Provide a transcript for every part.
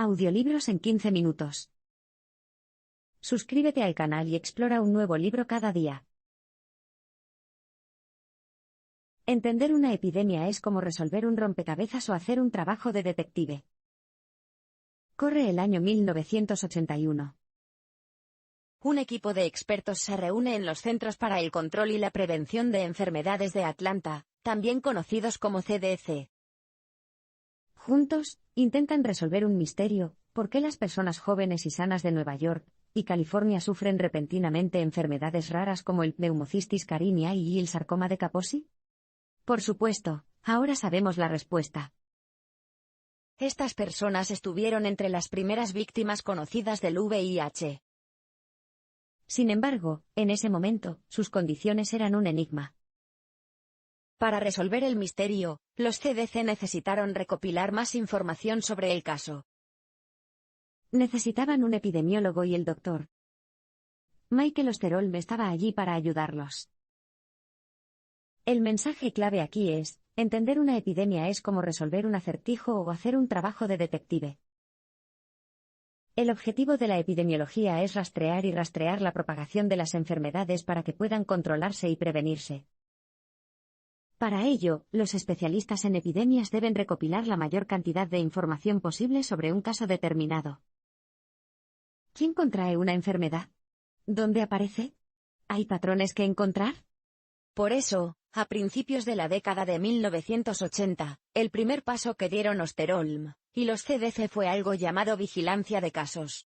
Audiolibros en 15 minutos. Suscríbete al canal y explora un nuevo libro cada día. Entender una epidemia es como resolver un rompecabezas o hacer un trabajo de detective. Corre el año 1981. Un equipo de expertos se reúne en los Centros para el Control y la Prevención de Enfermedades de Atlanta, también conocidos como CDC. Juntos, intentan resolver un misterio: ¿por qué las personas jóvenes y sanas de Nueva York y California sufren repentinamente enfermedades raras como el pneumocistis carinea y el sarcoma de Kaposi? Por supuesto, ahora sabemos la respuesta. Estas personas estuvieron entre las primeras víctimas conocidas del VIH. Sin embargo, en ese momento, sus condiciones eran un enigma. Para resolver el misterio, los CDC necesitaron recopilar más información sobre el caso. Necesitaban un epidemiólogo y el Dr. Michael Osterholm estaba allí para ayudarlos. El mensaje clave aquí es: entender una epidemia es como resolver un acertijo o hacer un trabajo de detective. El objetivo de la epidemiología es rastrear la propagación de las enfermedades para que puedan controlarse y prevenirse. Para ello, los especialistas en epidemias deben recopilar la mayor cantidad de información posible sobre un caso determinado. ¿Quién contrae una enfermedad? ¿Dónde aparece? ¿Hay patrones que encontrar? Por eso, a principios de la década de 1980, el primer paso que dieron Osterholm y los CDC fue algo llamado vigilancia de casos.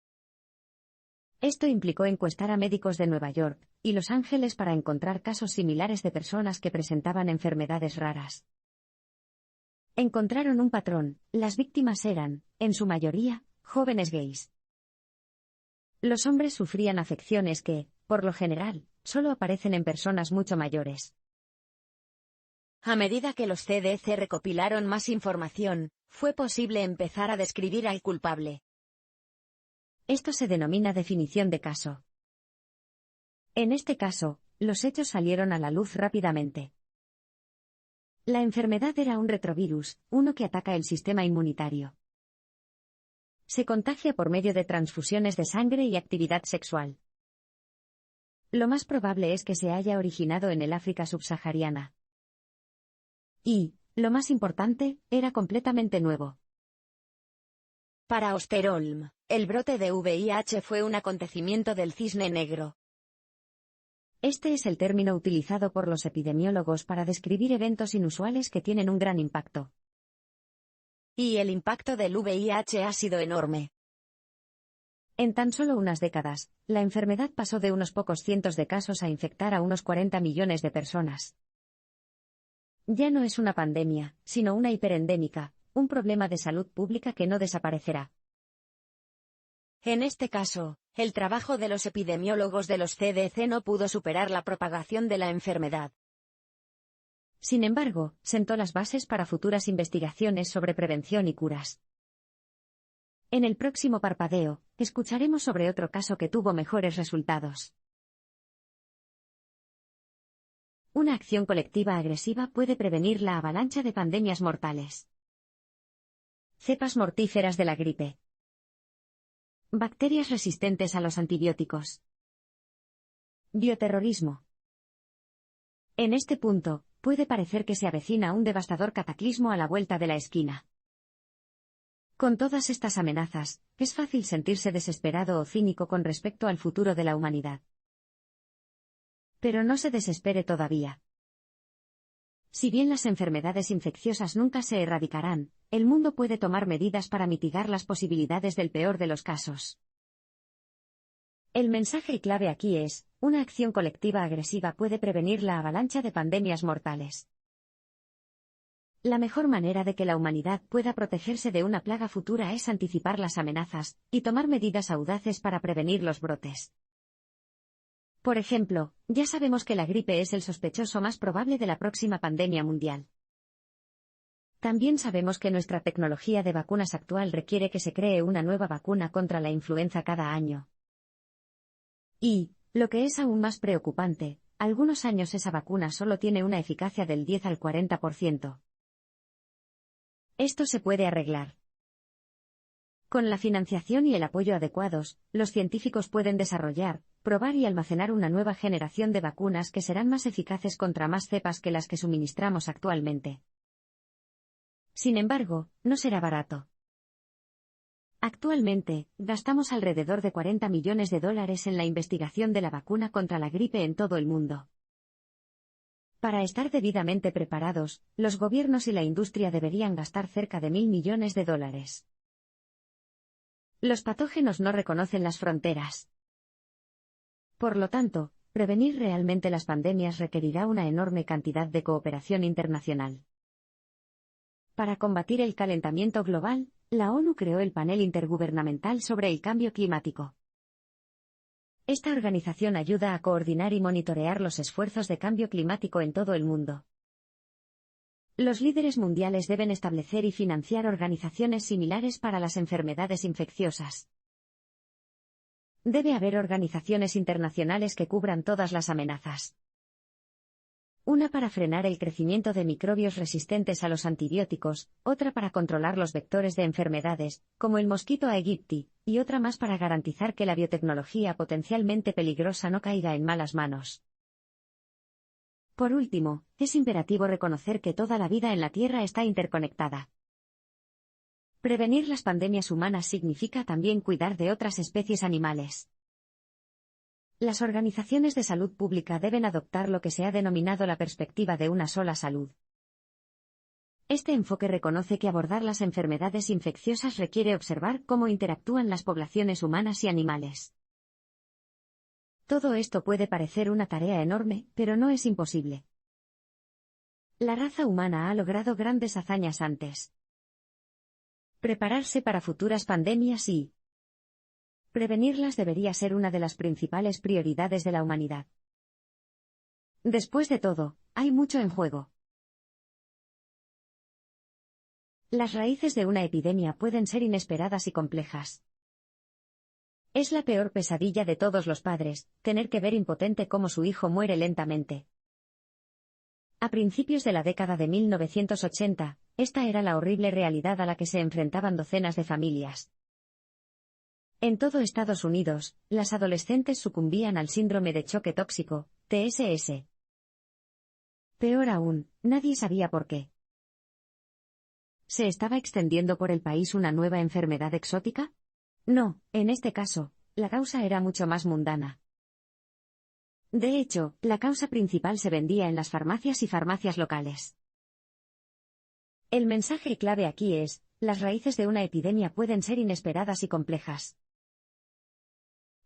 Esto implicó encuestar a médicos de Nueva York y Los Ángeles para encontrar casos similares de personas que presentaban enfermedades raras. Encontraron un patrón: las víctimas eran, en su mayoría, jóvenes gays. Los hombres sufrían afecciones que, por lo general, solo aparecen en personas mucho mayores. A medida que los CDC recopilaron más información, fue posible empezar a describir al culpable. Esto se denomina definición de caso. En este caso, los hechos salieron a la luz rápidamente. La enfermedad era un retrovirus, uno que ataca el sistema inmunitario. Se contagia por medio de transfusiones de sangre y actividad sexual. Lo más probable es que se haya originado en el África subsahariana. Y, lo más importante, era completamente nuevo. Para Osterholm, el brote de VIH fue un acontecimiento del cisne negro. Este es el término utilizado por los epidemiólogos para describir eventos inusuales que tienen un gran impacto. Y el impacto del VIH ha sido enorme. En tan solo unas décadas, la enfermedad pasó de unos pocos cientos de casos a infectar a unos 40 millones de personas. Ya no es una pandemia, sino una hiperendémica, un problema de salud pública que no desaparecerá. En este caso, el trabajo de los epidemiólogos de los CDC no pudo superar la propagación de la enfermedad. Sin embargo, sentó las bases para futuras investigaciones sobre prevención y curas. En el próximo parpadeo, escucharemos sobre otro caso que tuvo mejores resultados. Una acción colectiva agresiva puede prevenir la avalancha de pandemias mortales. Cepas mortíferas de la gripe. Bacterias resistentes a los antibióticos. Bioterrorismo. En este punto, puede parecer que se avecina un devastador cataclismo a la vuelta de la esquina. Con todas estas amenazas, es fácil sentirse desesperado o cínico con respecto al futuro de la humanidad. Pero no se desespere todavía. Si bien las enfermedades infecciosas nunca se erradicarán, el mundo puede tomar medidas para mitigar las posibilidades del peor de los casos. El mensaje clave aquí es: una acción colectiva agresiva puede prevenir la avalancha de pandemias mortales. La mejor manera de que la humanidad pueda protegerse de una plaga futura es anticipar las amenazas y tomar medidas audaces para prevenir los brotes. Por ejemplo, ya sabemos que la gripe es el sospechoso más probable de la próxima pandemia mundial. También sabemos que nuestra tecnología de vacunas actual requiere que se cree una nueva vacuna contra la influenza cada año. Y, lo que es aún más preocupante, algunos años esa vacuna solo tiene una eficacia del 10 al 40%. Esto se puede arreglar. Con la financiación y el apoyo adecuados, los científicos pueden desarrollar, probar y almacenar una nueva generación de vacunas que serán más eficaces contra más cepas que las que suministramos actualmente. Sin embargo, no será barato. Actualmente, gastamos alrededor de $40 millones en la investigación de la vacuna contra la gripe en todo el mundo. Para estar debidamente preparados, los gobiernos y la industria deberían gastar cerca de $1.000 millones. Los patógenos no reconocen las fronteras. Por lo tanto, prevenir realmente las pandemias requerirá una enorme cantidad de cooperación internacional. Para combatir el calentamiento global, la ONU creó el Panel Intergubernamental sobre el Cambio Climático. Esta organización ayuda a coordinar y monitorear los esfuerzos de cambio climático en todo el mundo. Los líderes mundiales deben establecer y financiar organizaciones similares para las enfermedades infecciosas. Debe haber organizaciones internacionales que cubran todas las amenazas. Una para frenar el crecimiento de microbios resistentes a los antibióticos, otra para controlar los vectores de enfermedades, como el mosquito aegypti, y otra más para garantizar que la biotecnología potencialmente peligrosa no caiga en malas manos. Por último, es imperativo reconocer que toda la vida en la Tierra está interconectada. Prevenir las pandemias humanas significa también cuidar de otras especies animales. Las organizaciones de salud pública deben adoptar lo que se ha denominado la perspectiva de una sola salud. Este enfoque reconoce que abordar las enfermedades infecciosas requiere observar cómo interactúan las poblaciones humanas y animales. Todo esto puede parecer una tarea enorme, pero no es imposible. La raza humana ha logrado grandes hazañas antes. Prepararse para futuras pandemias y prevenirlas debería ser una de las principales prioridades de la humanidad. Después de todo, hay mucho en juego. Las raíces de una epidemia pueden ser inesperadas y complejas. Es la peor pesadilla de todos los padres, tener que ver impotente cómo su hijo muere lentamente. A principios de la década de 1980, esta era la horrible realidad a la que se enfrentaban docenas de familias. En todo Estados Unidos, las adolescentes sucumbían al síndrome de choque tóxico, TSS. Peor aún, nadie sabía por qué. ¿Se estaba extendiendo por el país una nueva enfermedad exótica? No, en este caso, la causa era mucho más mundana. De hecho, la causa principal se vendía en las farmacias y farmacias locales. El mensaje clave aquí es, las raíces de una epidemia pueden ser inesperadas y complejas.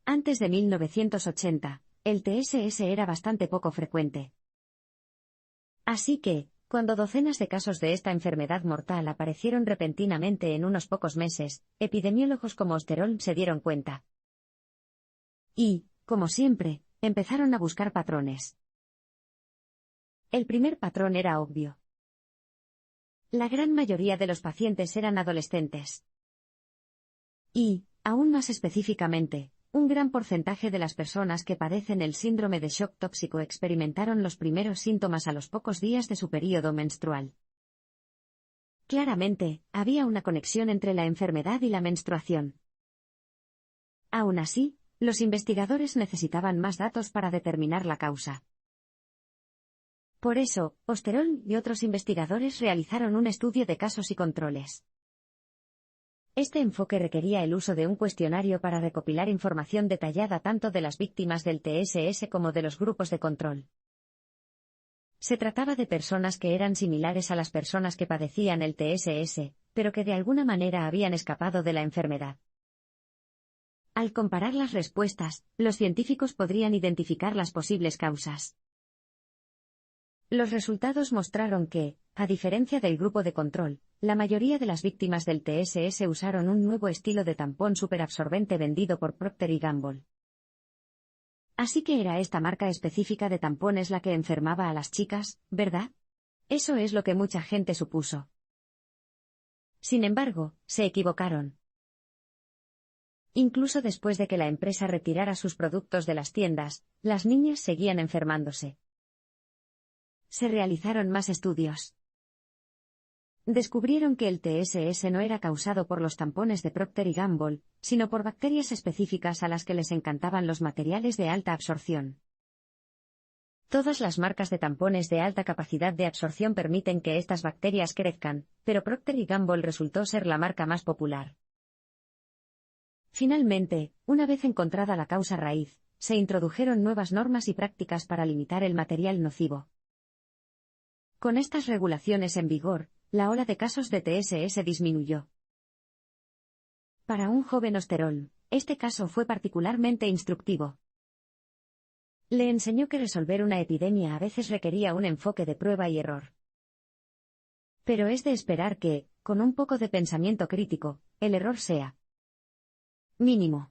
Antes de 1980, el TSS era bastante poco frecuente. Así que, cuando docenas de casos de esta enfermedad mortal aparecieron repentinamente en unos pocos meses, epidemiólogos como Osterholm se dieron cuenta. Y, como siempre, empezaron a buscar patrones. El primer patrón era obvio. La gran mayoría de los pacientes eran adolescentes. Y, aún más específicamente, un gran porcentaje de las personas que padecen el síndrome de shock tóxico experimentaron los primeros síntomas a los pocos días de su período menstrual. Claramente, había una conexión entre la enfermedad y la menstruación. Aún así, los investigadores necesitaban más datos para determinar la causa. Por eso, Osterholm y otros investigadores realizaron un estudio de casos y controles. Este enfoque requería el uso de un cuestionario para recopilar información detallada tanto de las víctimas del TSS como de los grupos de control. Se trataba de personas que eran similares a las personas que padecían el TSS, pero que de alguna manera habían escapado de la enfermedad. Al comparar las respuestas, los científicos podrían identificar las posibles causas. Los resultados mostraron que, a diferencia del grupo de control, la mayoría de las víctimas del TSS usaron un nuevo estilo de tampón superabsorbente vendido por Procter & Gamble. Así que era esta marca específica de tampones la que enfermaba a las chicas, ¿verdad? Eso es lo que mucha gente supuso. Sin embargo, se equivocaron. Incluso después de que la empresa retirara sus productos de las tiendas, las niñas seguían enfermándose. Se realizaron más estudios. Descubrieron que el TSS no era causado por los tampones de Procter y Gamble, sino por bacterias específicas a las que les encantaban los materiales de alta absorción. Todas las marcas de tampones de alta capacidad de absorción permiten que estas bacterias crezcan, pero Procter y Gamble resultó ser la marca más popular. Finalmente, una vez encontrada la causa raíz, se introdujeron nuevas normas y prácticas para limitar el material nocivo. Con estas regulaciones en vigor, la ola de casos de TSS disminuyó. Para un joven Osterholm, este caso fue particularmente instructivo. Le enseñó que resolver una epidemia a veces requería un enfoque de prueba y error. Pero es de esperar que, con un poco de pensamiento crítico, el error sea mínimo.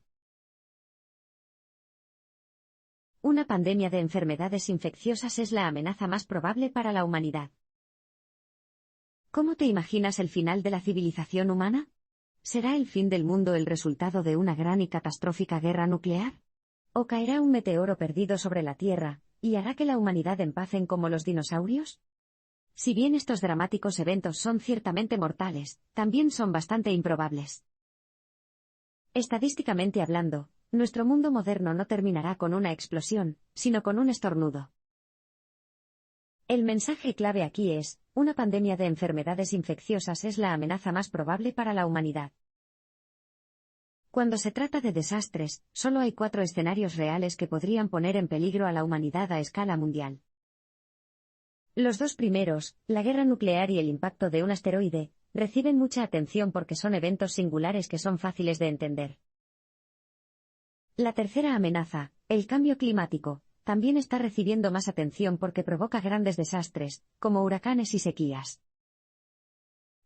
Una pandemia de enfermedades infecciosas es la amenaza más probable para la humanidad. ¿Cómo te imaginas el final de la civilización humana? ¿Será el fin del mundo el resultado de una gran y catastrófica guerra nuclear? ¿O caerá un meteoro perdido sobre la Tierra, y hará que la humanidad empacen como los dinosaurios? Si bien estos dramáticos eventos son ciertamente mortales, también son bastante improbables. Estadísticamente hablando, nuestro mundo moderno no terminará con una explosión, sino con un estornudo. El mensaje clave aquí es, una pandemia de enfermedades infecciosas es la amenaza más probable para la humanidad. Cuando se trata de desastres, solo hay 4 escenarios reales que podrían poner en peligro a la humanidad a escala mundial. Los 2 primeros, la guerra nuclear y el impacto de un asteroide, reciben mucha atención porque son eventos singulares que son fáciles de entender. La tercera amenaza, el cambio climático, también está recibiendo más atención porque provoca grandes desastres, como huracanes y sequías.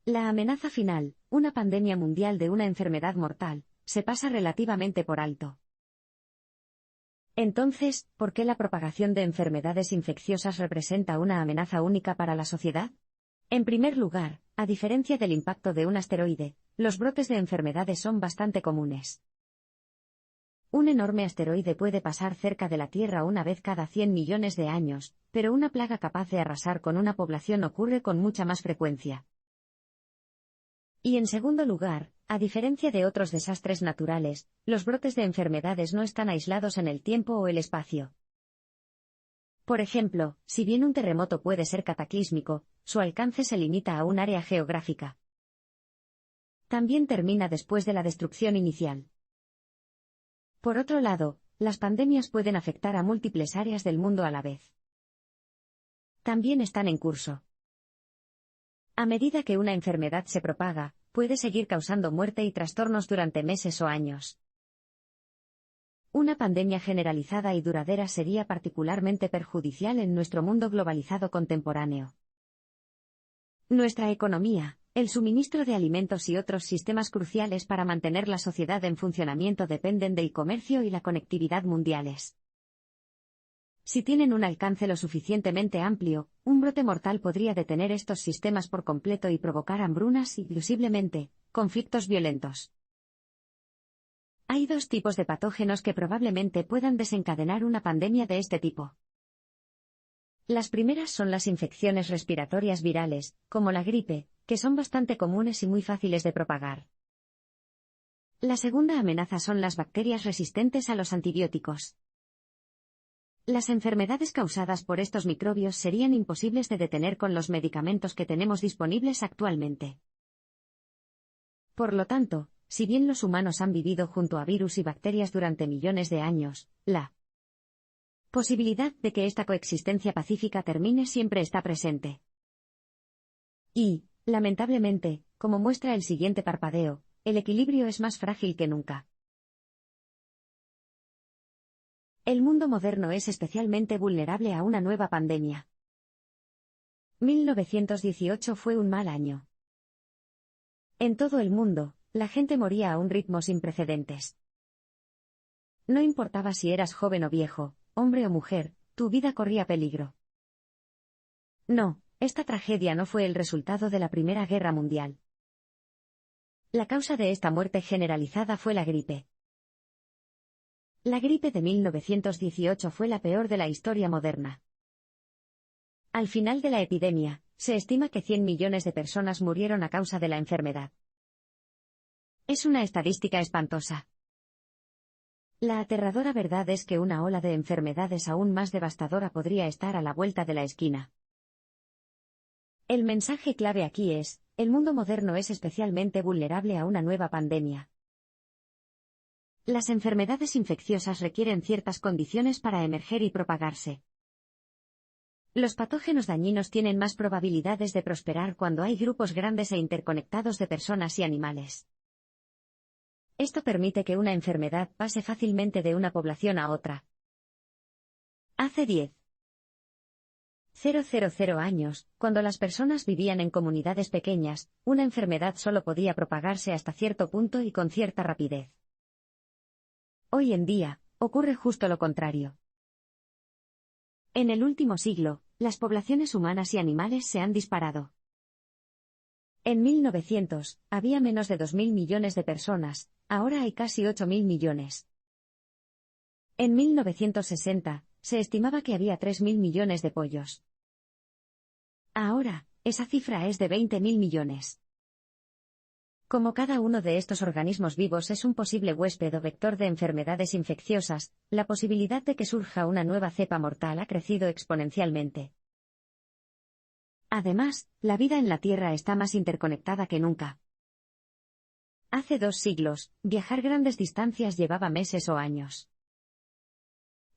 La amenaza final, una pandemia mundial de una enfermedad mortal, se pasa relativamente por alto. Entonces, ¿por qué la propagación de enfermedades infecciosas representa una amenaza única para la sociedad? En primer lugar, a diferencia del impacto de un asteroide, los brotes de enfermedades son bastante comunes. Un enorme asteroide puede pasar cerca de la Tierra una vez cada 100 millones de años, pero una plaga capaz de arrasar con una población ocurre con mucha más frecuencia. Y en segundo lugar, a diferencia de otros desastres naturales, los brotes de enfermedades no están aislados en el tiempo o el espacio. Por ejemplo, si bien un terremoto puede ser cataclísmico, su alcance se limita a un área geográfica. También termina después de la destrucción inicial. Por otro lado, las pandemias pueden afectar a múltiples áreas del mundo a la vez. También están en curso. A medida que una enfermedad se propaga, puede seguir causando muerte y trastornos durante meses o años. Una pandemia generalizada y duradera sería particularmente perjudicial en nuestro mundo globalizado contemporáneo. Nuestra economía, el suministro de alimentos y otros sistemas cruciales para mantener la sociedad en funcionamiento dependen del comercio y la conectividad mundiales. Si tienen un alcance lo suficientemente amplio, un brote mortal podría detener estos sistemas por completo y provocar hambrunas y, posiblemente, conflictos violentos. Hay 2 tipos de patógenos que probablemente puedan desencadenar una pandemia de este tipo. Las primeras son las infecciones respiratorias virales, como la gripe, que son bastante comunes y muy fáciles de propagar. La segunda amenaza son las bacterias resistentes a los antibióticos. Las enfermedades causadas por estos microbios serían imposibles de detener con los medicamentos que tenemos disponibles actualmente. Por lo tanto, si bien los humanos han vivido junto a virus y bacterias durante millones de años, la posibilidad de que esta coexistencia pacífica termine siempre está presente. Y, lamentablemente, como muestra el siguiente parpadeo, el equilibrio es más frágil que nunca. El mundo moderno es especialmente vulnerable a una nueva pandemia. 1918 fue un mal año. En todo el mundo, la gente moría a un ritmo sin precedentes. No importaba si eras joven o viejo, hombre o mujer, tu vida corría peligro. No, esta tragedia no fue el resultado de la Primera Guerra Mundial. La causa de esta muerte generalizada fue la gripe. La gripe de 1918 fue la peor de la historia moderna. Al final de la epidemia, se estima que 100 millones de personas murieron a causa de la enfermedad. Es una estadística espantosa. La aterradora verdad es que una ola de enfermedades aún más devastadora podría estar a la vuelta de la esquina. El mensaje clave aquí es, el mundo moderno es especialmente vulnerable a una nueva pandemia. Las enfermedades infecciosas requieren ciertas condiciones para emerger y propagarse. Los patógenos dañinos tienen más probabilidades de prosperar cuando hay grupos grandes e interconectados de personas y animales. Esto permite que una enfermedad pase fácilmente de una población a otra. Hace 10,000 años, cuando las personas vivían en comunidades pequeñas, una enfermedad solo podía propagarse hasta cierto punto y con cierta rapidez. Hoy en día, ocurre justo lo contrario. En el último siglo, las poblaciones humanas y animales se han disparado. En 1900, había menos de 2.000 millones de personas, ahora hay casi 8.000 millones. En 1960, se estimaba que había 3.000 millones de pollos. Ahora, esa cifra es de 20.000 millones. Como cada uno de estos organismos vivos es un posible huésped o vector de enfermedades infecciosas, la posibilidad de que surja una nueva cepa mortal ha crecido exponencialmente. Además, la vida en la Tierra está más interconectada que nunca. Hace 2 siglos, viajar grandes distancias llevaba meses o años.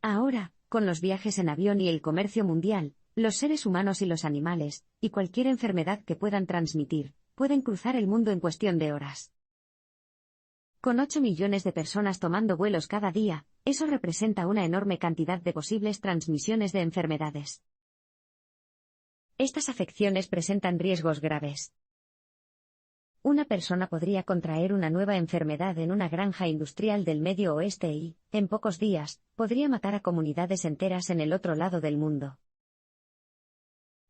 Ahora, con los viajes en avión y el comercio mundial, los seres humanos y los animales, y cualquier enfermedad que puedan transmitir, pueden cruzar el mundo en cuestión de horas. Con 8 millones de personas tomando vuelos cada día, eso representa una enorme cantidad de posibles transmisiones de enfermedades. Estas afecciones presentan riesgos graves. Una persona podría contraer una nueva enfermedad en una granja industrial del Medio Oeste y, en pocos días, podría matar a comunidades enteras en el otro lado del mundo.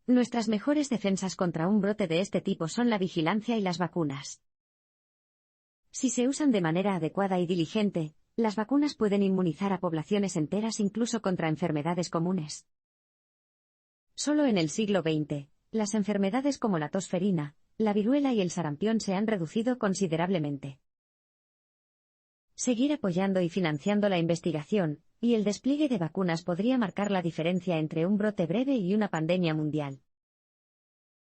Nuestras mejores defensas contra un brote de este tipo son la vigilancia y las vacunas. Si se usan de manera adecuada y diligente, las vacunas pueden inmunizar a poblaciones enteras incluso contra enfermedades comunes. Solo en el siglo XX, las enfermedades como la tosferina, la viruela y el sarampión se han reducido considerablemente. Seguir apoyando y financiando la investigación y el despliegue de vacunas podría marcar la diferencia entre un brote breve y una pandemia mundial.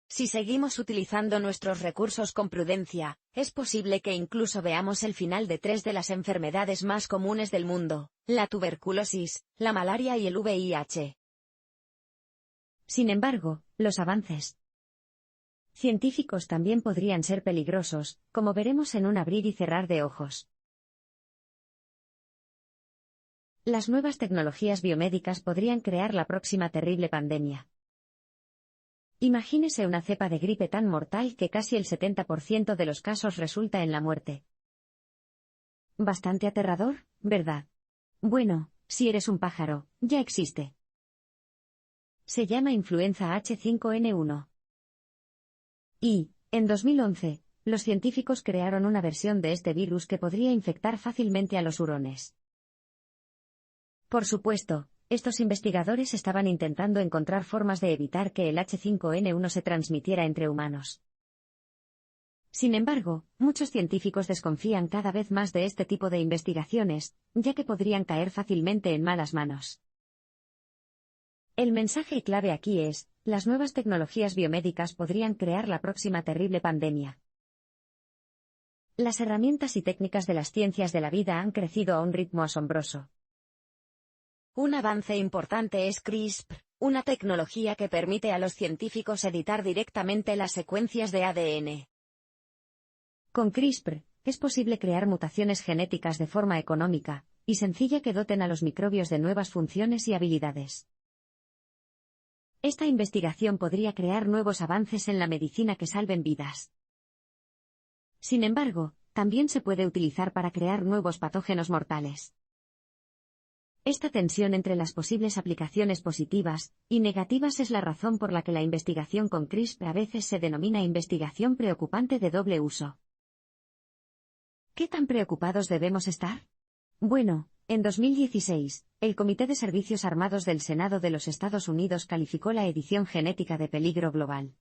Si seguimos utilizando nuestros recursos con prudencia, es posible que incluso veamos el final de 3 de las enfermedades más comunes del mundo, la tuberculosis, la malaria y el VIH. Sin embargo, los avances científicos también podrían ser peligrosos, como veremos en un abrir y cerrar de ojos. Las nuevas tecnologías biomédicas podrían crear la próxima terrible pandemia. Imagínese una cepa de gripe tan mortal que casi el 70% de los casos resulta en la muerte. Bastante aterrador, ¿verdad? Bueno, si eres un pájaro, ya existe. Se llama influenza H5N1. Y, en 2011, los científicos crearon una versión de este virus que podría infectar fácilmente a los hurones. Por supuesto, estos investigadores estaban intentando encontrar formas de evitar que el H5N1 se transmitiera entre humanos. Sin embargo, muchos científicos desconfían cada vez más de este tipo de investigaciones, ya que podrían caer fácilmente en malas manos. El mensaje clave aquí es, las nuevas tecnologías biomédicas podrían crear la próxima terrible pandemia. Las herramientas y técnicas de las ciencias de la vida han crecido a un ritmo asombroso. Un avance importante es CRISPR, una tecnología que permite a los científicos editar directamente las secuencias de ADN. Con CRISPR, es posible crear mutaciones genéticas de forma económica y sencilla que doten a los microbios de nuevas funciones y habilidades. Esta investigación podría crear nuevos avances en la medicina que salven vidas. Sin embargo, también se puede utilizar para crear nuevos patógenos mortales. Esta tensión entre las posibles aplicaciones positivas y negativas es la razón por la que la investigación con CRISPR a veces se denomina investigación preocupante de doble uso. ¿Qué tan preocupados debemos estar? Bueno, en 2016, el Comité de Servicios Armados del Senado de los Estados Unidos calificó la edición genética de peligro global.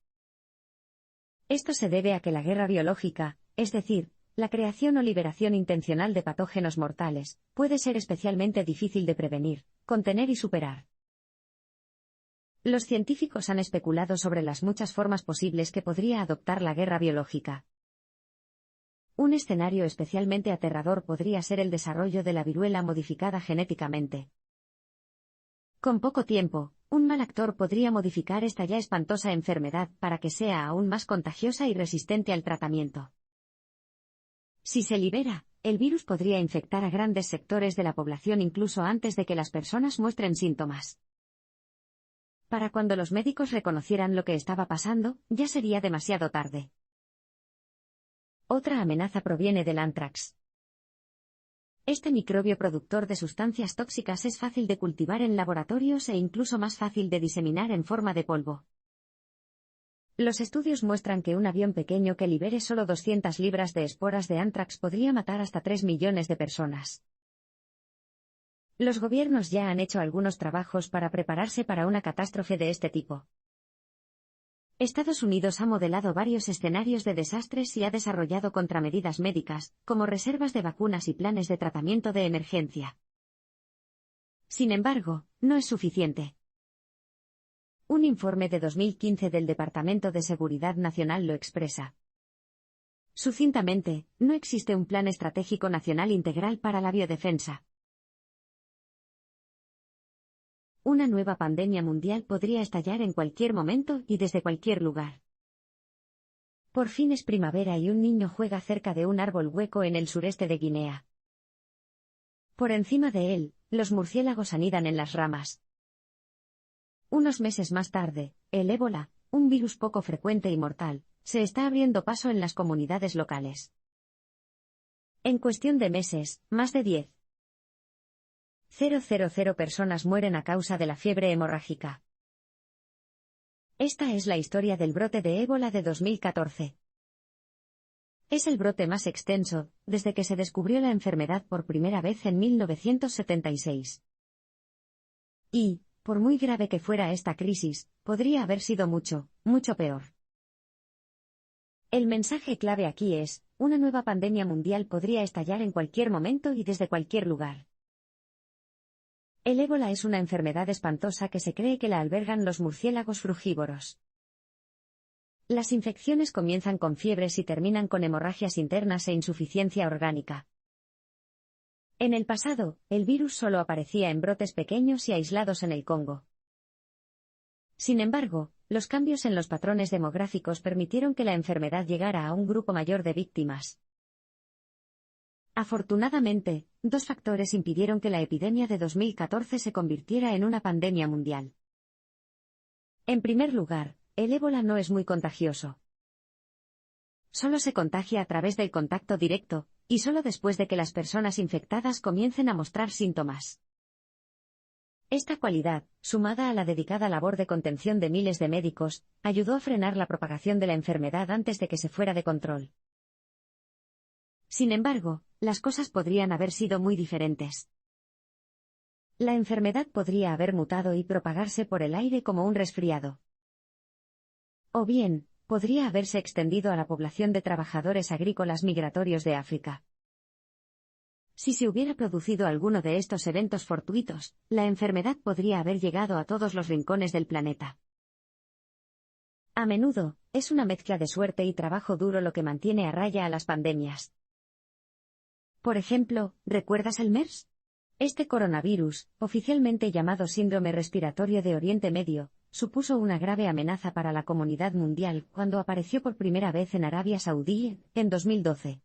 Esto se debe a que la guerra biológica, es decir, la creación o liberación intencional de patógenos mortales, puede ser especialmente difícil de prevenir, contener y superar. Los científicos han especulado sobre las muchas formas posibles que podría adoptar la guerra biológica. Un escenario especialmente aterrador podría ser el desarrollo de la viruela modificada genéticamente. Con poco tiempo, un mal actor podría modificar esta ya espantosa enfermedad para que sea aún más contagiosa y resistente al tratamiento. Si se libera, el virus podría infectar a grandes sectores de la población incluso antes de que las personas muestren síntomas. Para cuando los médicos reconocieran lo que estaba pasando, ya sería demasiado tarde. Otra amenaza proviene del anthrax. Este microbio productor de sustancias tóxicas es fácil de cultivar en laboratorios e incluso más fácil de diseminar en forma de polvo. Los estudios muestran que un avión pequeño que libere solo 200 libras de esporas de anthrax podría matar hasta 3 millones de personas. Los gobiernos ya han hecho algunos trabajos para prepararse para una catástrofe de este tipo. Estados Unidos ha modelado varios escenarios de desastres y ha desarrollado contramedidas médicas, como reservas de vacunas y planes de tratamiento de emergencia. Sin embargo, no es suficiente. Un informe de 2015 del Departamento de Seguridad Nacional lo expresa. Sucintamente, no existe un plan estratégico nacional integral para la biodefensa. Una nueva pandemia mundial podría estallar en cualquier momento y desde cualquier lugar. Por fin es primavera y un niño juega cerca de un árbol hueco en el sureste de Guinea. Por encima de él, los murciélagos anidan en las ramas. Unos meses más tarde, el ébola, un virus poco frecuente y mortal, se está abriendo paso en las comunidades locales. En cuestión de meses, más de 10,000 personas mueren a causa de la fiebre hemorrágica. Esta es la historia del brote de ébola de 2014. Es el brote más extenso, desde que se descubrió la enfermedad por primera vez en 1976. Y, por muy grave que fuera esta crisis, podría haber sido mucho, mucho peor. El mensaje clave aquí es, una nueva pandemia mundial podría estallar en cualquier momento y desde cualquier lugar. El ébola es una enfermedad espantosa que se cree que la albergan los murciélagos frugívoros. Las infecciones comienzan con fiebres y terminan con hemorragias internas e insuficiencia orgánica. En el pasado, el virus solo aparecía en brotes pequeños y aislados en el Congo. Sin embargo, los cambios en los patrones demográficos permitieron que la enfermedad llegara a un grupo mayor de víctimas. Afortunadamente, dos factores impidieron que la epidemia de 2014 se convirtiera en una pandemia mundial. En primer lugar, el ébola no es muy contagioso. Solo se contagia a través del contacto directo, y solo después de que las personas infectadas comiencen a mostrar síntomas. Esta cualidad, sumada a la dedicada labor de contención de miles de médicos, ayudó a frenar la propagación de la enfermedad antes de que se fuera de control. Sin embargo, las cosas podrían haber sido muy diferentes. La enfermedad podría haber mutado y propagarse por el aire como un resfriado. O bien, podría haberse extendido a la población de trabajadores agrícolas migratorios de África. Si se hubiera producido alguno de estos eventos fortuitos, la enfermedad podría haber llegado a todos los rincones del planeta. A menudo, es una mezcla de suerte y trabajo duro lo que mantiene a raya a las pandemias. Por ejemplo, ¿recuerdas el MERS? Este coronavirus, oficialmente llamado Síndrome Respiratorio de Oriente Medio, supuso una grave amenaza para la comunidad mundial cuando apareció por primera vez en Arabia Saudí, en 2012.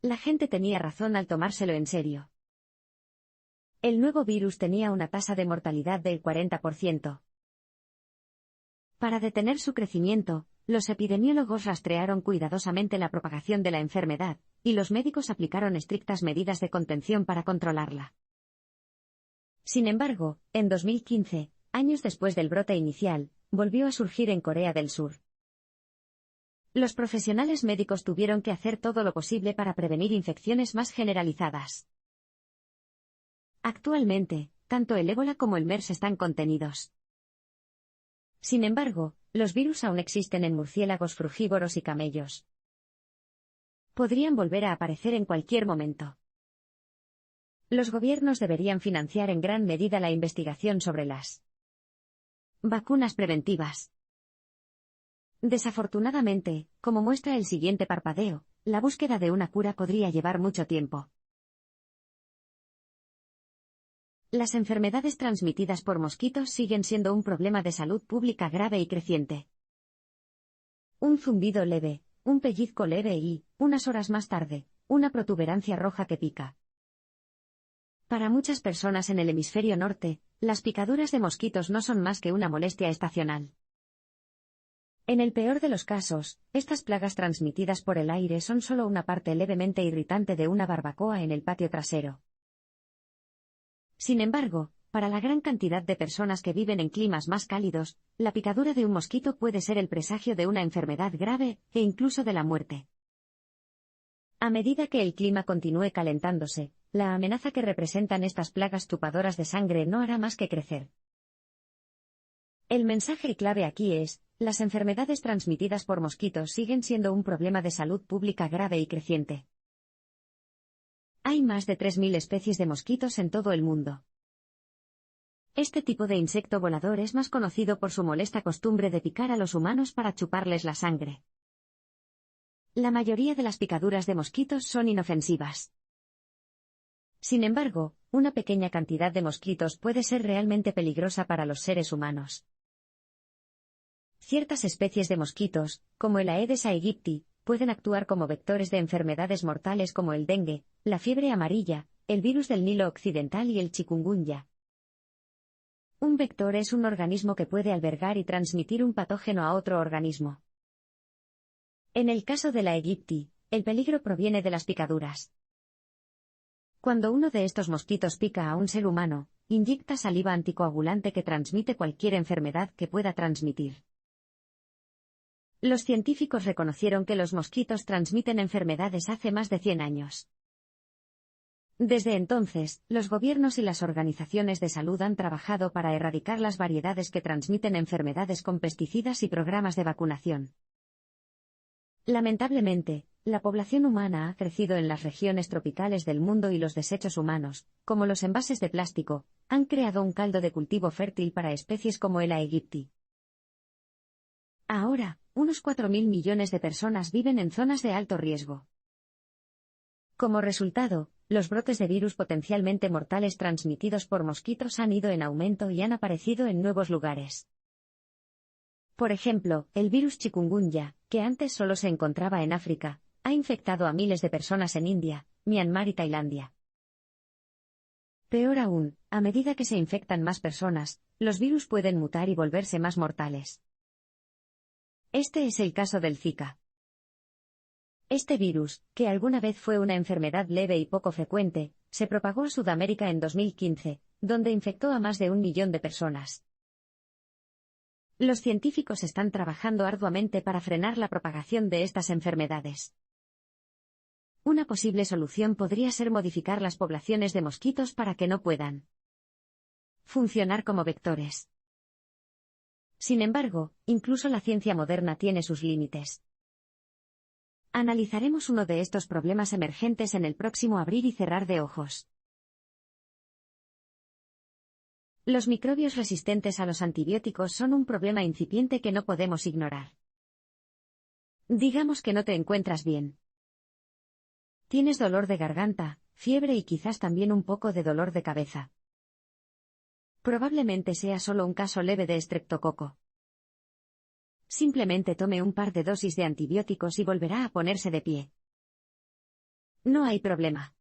La gente tenía razón al tomárselo en serio. El nuevo virus tenía una tasa de mortalidad del 40%. Para detener su crecimiento, los epidemiólogos rastrearon cuidadosamente la propagación de la enfermedad, y los médicos aplicaron estrictas medidas de contención para controlarla. Sin embargo, en 2015, años después del brote inicial, volvió a surgir en Corea del Sur. Los profesionales médicos tuvieron que hacer todo lo posible para prevenir infecciones más generalizadas. Actualmente, tanto el ébola como el MERS están contenidos. Sin embargo, los virus aún existen en murciélagos frugívoros y camellos. Podrían volver a aparecer en cualquier momento. Los gobiernos deberían financiar en gran medida la investigación sobre las vacunas preventivas. Desafortunadamente, como muestra el siguiente parpadeo, la búsqueda de una cura podría llevar mucho tiempo. Las enfermedades transmitidas por mosquitos siguen siendo un problema de salud pública grave y creciente. Un zumbido leve, un pellizco leve y, unas horas más tarde, una protuberancia roja que pica. Para muchas personas en el hemisferio norte, las picaduras de mosquitos no son más que una molestia estacional. En el peor de los casos, estas plagas transmitidas por el aire son solo una parte levemente irritante de una barbacoa en el patio trasero. Sin embargo, para la gran cantidad de personas que viven en climas más cálidos, la picadura de un mosquito puede ser el presagio de una enfermedad grave, e incluso de la muerte. A medida que el clima continúe calentándose, la amenaza que representan estas plagas chupadoras de sangre no hará más que crecer. El mensaje clave aquí es, las enfermedades transmitidas por mosquitos siguen siendo un problema de salud pública grave y creciente. Hay más de 3.000 especies de mosquitos en todo el mundo. Este tipo de insecto volador es más conocido por su molesta costumbre de picar a los humanos para chuparles la sangre. La mayoría de las picaduras de mosquitos son inofensivas. Sin embargo, una pequeña cantidad de mosquitos puede ser realmente peligrosa para los seres humanos. Ciertas especies de mosquitos, como el Aedes aegypti, pueden actuar como vectores de enfermedades mortales como el dengue, la fiebre amarilla, el virus del Nilo Occidental y el chikungunya. Un vector es un organismo que puede albergar y transmitir un patógeno a otro organismo. En el caso de la aegypti, el peligro proviene de las picaduras. Cuando uno de estos mosquitos pica a un ser humano, inyecta saliva anticoagulante que transmite cualquier enfermedad que pueda transmitir. Los científicos reconocieron que los mosquitos transmiten enfermedades hace más de 100 años. Desde entonces, los gobiernos y las organizaciones de salud han trabajado para erradicar las variedades que transmiten enfermedades con pesticidas y programas de vacunación. Lamentablemente, la población humana ha crecido en las regiones tropicales del mundo y los desechos humanos, como los envases de plástico, han creado un caldo de cultivo fértil para especies como el aegypti. Ahora, unos 4.000 millones de personas viven en zonas de alto riesgo. Como resultado, los brotes de virus potencialmente mortales transmitidos por mosquitos han ido en aumento y han aparecido en nuevos lugares. Por ejemplo, el virus chikungunya, que antes solo se encontraba en África, ha infectado a miles de personas en India, Myanmar y Tailandia. Peor aún, a medida que se infectan más personas, los virus pueden mutar y volverse más mortales. Este es el caso del Zika. Este virus, que alguna vez fue una enfermedad leve y poco frecuente, se propagó a Sudamérica en 2015, donde infectó a más de 1 millón de personas. Los científicos están trabajando arduamente para frenar la propagación de estas enfermedades. Una posible solución podría ser modificar las poblaciones de mosquitos para que no puedan funcionar como vectores. Sin embargo, incluso la ciencia moderna tiene sus límites. Analizaremos uno de estos problemas emergentes en el próximo abrir y cerrar de ojos. Los microbios resistentes a los antibióticos son un problema incipiente que no podemos ignorar. Digamos que no te encuentras bien. Tienes dolor de garganta, fiebre y quizás también un poco de dolor de cabeza. Probablemente sea solo un caso leve de estreptococo. Simplemente tome un par de dosis de antibióticos y volverá a ponerse de pie. No hay problema.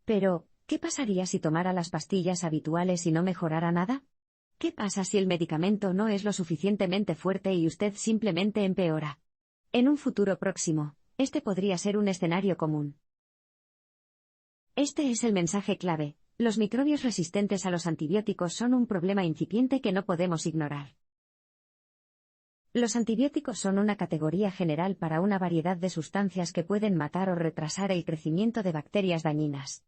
Pero, ¿qué pasaría si tomara las pastillas habituales y no mejorara nada? ¿Qué pasa si el medicamento no es lo suficientemente fuerte y usted simplemente empeora? En un futuro próximo, este podría ser un escenario común. Este es el mensaje clave: los microbios resistentes a los antibióticos son un problema incipiente que no podemos ignorar. Los antibióticos son una categoría general para una variedad de sustancias que pueden matar o retrasar el crecimiento de bacterias dañinas.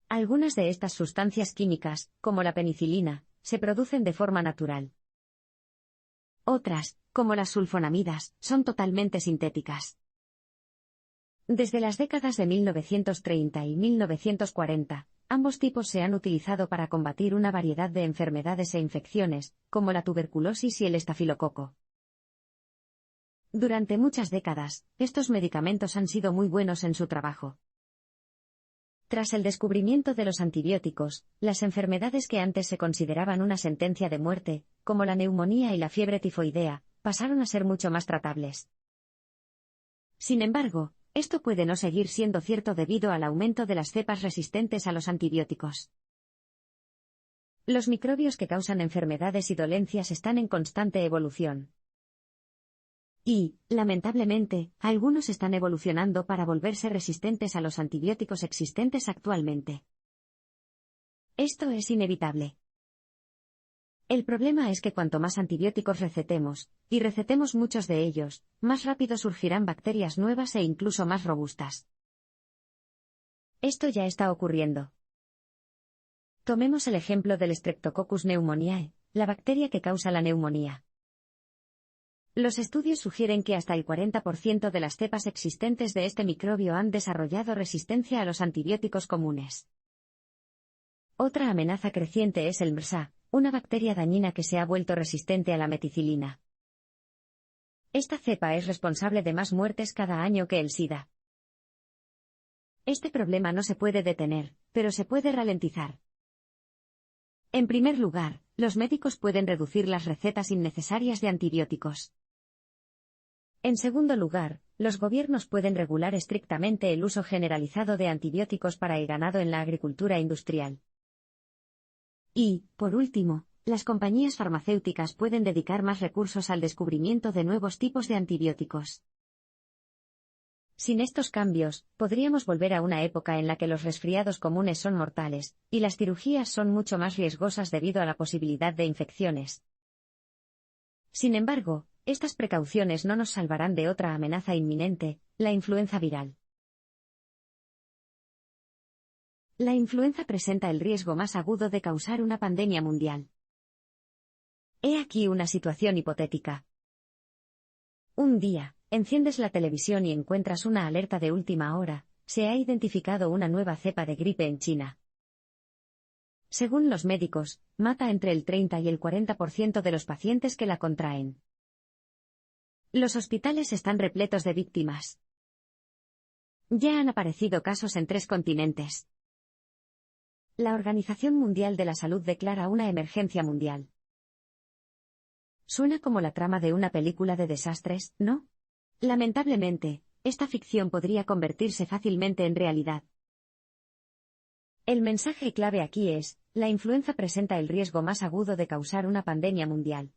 Algunas de estas sustancias químicas, como la penicilina, se producen de forma natural. Otras, como las sulfonamidas, son totalmente sintéticas. Desde las décadas de 1930 y 1940, ambos tipos se han utilizado para combatir una variedad de enfermedades e infecciones, como la tuberculosis y el estafilococo. Durante muchas décadas, estos medicamentos han sido muy buenos en su trabajo. Tras el descubrimiento de los antibióticos, las enfermedades que antes se consideraban una sentencia de muerte, como la neumonía y la fiebre tifoidea, pasaron a ser mucho más tratables. Sin embargo, esto puede no seguir siendo cierto debido al aumento de las cepas resistentes a los antibióticos. Los microbios que causan enfermedades y dolencias están en constante evolución. Y, lamentablemente, algunos están evolucionando para volverse resistentes a los antibióticos existentes actualmente. Esto es inevitable. El problema es que cuanto más antibióticos recetemos, y recetemos muchos de ellos, más rápido surgirán bacterias nuevas e incluso más robustas. Esto ya está ocurriendo. Tomemos el ejemplo del Streptococcus pneumoniae, la bacteria que causa la neumonía. Los estudios sugieren que hasta el 40% de las cepas existentes de este microbio han desarrollado resistencia a los antibióticos comunes. Otra amenaza creciente es el MRSA, una bacteria dañina que se ha vuelto resistente a la meticilina. Esta cepa es responsable de más muertes cada año que el SIDA. Este problema no se puede detener, pero se puede ralentizar. En primer lugar, los médicos pueden reducir las recetas innecesarias de antibióticos. En segundo lugar, los gobiernos pueden regular estrictamente el uso generalizado de antibióticos para el ganado en la agricultura industrial. Y, por último, las compañías farmacéuticas pueden dedicar más recursos al descubrimiento de nuevos tipos de antibióticos. Sin estos cambios, podríamos volver a una época en la que los resfriados comunes son mortales, y las cirugías son mucho más riesgosas debido a la posibilidad de infecciones. Sin embargo, estas precauciones no nos salvarán de otra amenaza inminente, la influenza viral. La influenza presenta el riesgo más agudo de causar una pandemia mundial. He aquí una situación hipotética. Un día, enciendes la televisión y encuentras una alerta de última hora: se ha identificado una nueva cepa de gripe en China. Según los médicos, mata entre el 30 y el 40% de los pacientes que la contraen. Los hospitales están repletos de víctimas. Ya han aparecido casos en 3 continentes. La Organización Mundial de la Salud declara una emergencia mundial. Suena como la trama de una película de desastres, ¿no? Lamentablemente, esta ficción podría convertirse fácilmente en realidad. El mensaje clave aquí es: la influenza presenta el riesgo más agudo de causar una pandemia mundial.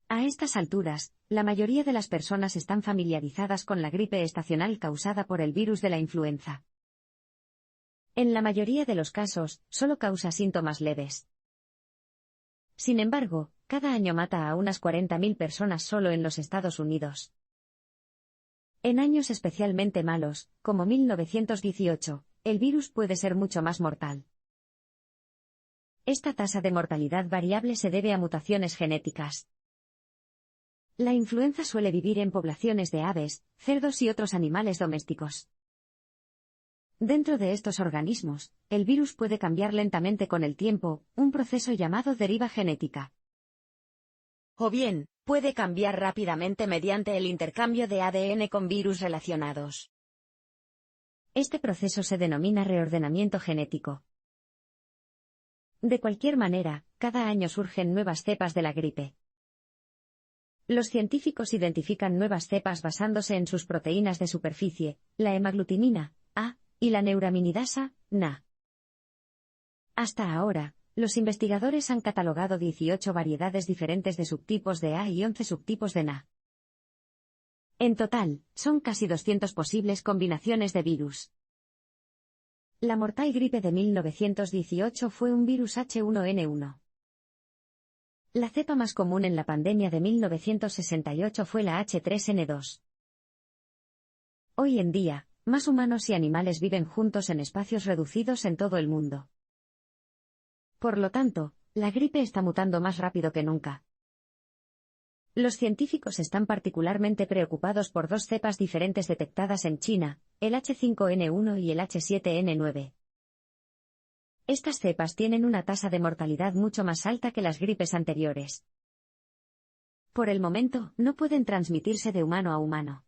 A estas alturas, la mayoría de las personas están familiarizadas con la gripe estacional causada por el virus de la influenza. En la mayoría de los casos, solo causa síntomas leves. Sin embargo, cada año mata a unas 40.000 personas solo en los Estados Unidos. En años especialmente malos, como 1918, el virus puede ser mucho más mortal. Esta tasa de mortalidad variable se debe a mutaciones genéticas. La influenza suele vivir en poblaciones de aves, cerdos y otros animales domésticos. Dentro de estos organismos, el virus puede cambiar lentamente con el tiempo, un proceso llamado deriva genética. O bien, puede cambiar rápidamente mediante el intercambio de ADN con virus relacionados. Este proceso se denomina reordenamiento genético. De cualquier manera, cada año surgen nuevas cepas de la gripe. Los científicos identifican nuevas cepas basándose en sus proteínas de superficie, la hemaglutinina, A, y la neuraminidasa, Na. Hasta ahora, los investigadores han catalogado 18 variedades diferentes de subtipos de A y 11 subtipos de Na. En total, son casi 200 posibles combinaciones de virus. La mortal gripe de 1918 fue un virus H1N1. La cepa más común en la pandemia de 1968 fue la H3N2. Hoy en día, más humanos y animales viven juntos en espacios reducidos en todo el mundo. Por lo tanto, la gripe está mutando más rápido que nunca. Los científicos están particularmente preocupados por dos cepas diferentes detectadas en China, el H5N1 y el H7N9. Estas cepas tienen una tasa de mortalidad mucho más alta que las gripes anteriores. Por el momento, no pueden transmitirse de humano a humano.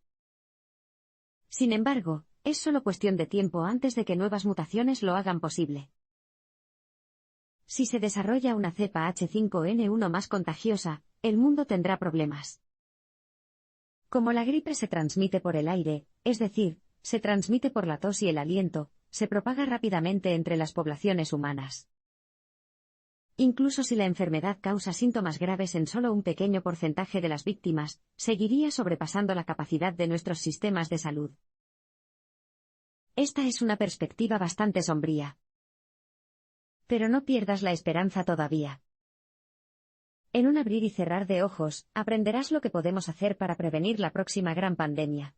Sin embargo, es solo cuestión de tiempo antes de que nuevas mutaciones lo hagan posible. Si se desarrolla una cepa H5N1 más contagiosa, el mundo tendrá problemas. Como la gripe se transmite por el aire, es decir, se transmite por la tos y el aliento, se propaga rápidamente entre las poblaciones humanas. Incluso si la enfermedad causa síntomas graves en solo un pequeño porcentaje de las víctimas, seguiría sobrepasando la capacidad de nuestros sistemas de salud. Esta es una perspectiva bastante sombría. Pero no pierdas la esperanza todavía. En un abrir y cerrar de ojos, aprenderás lo que podemos hacer para prevenir la próxima gran pandemia.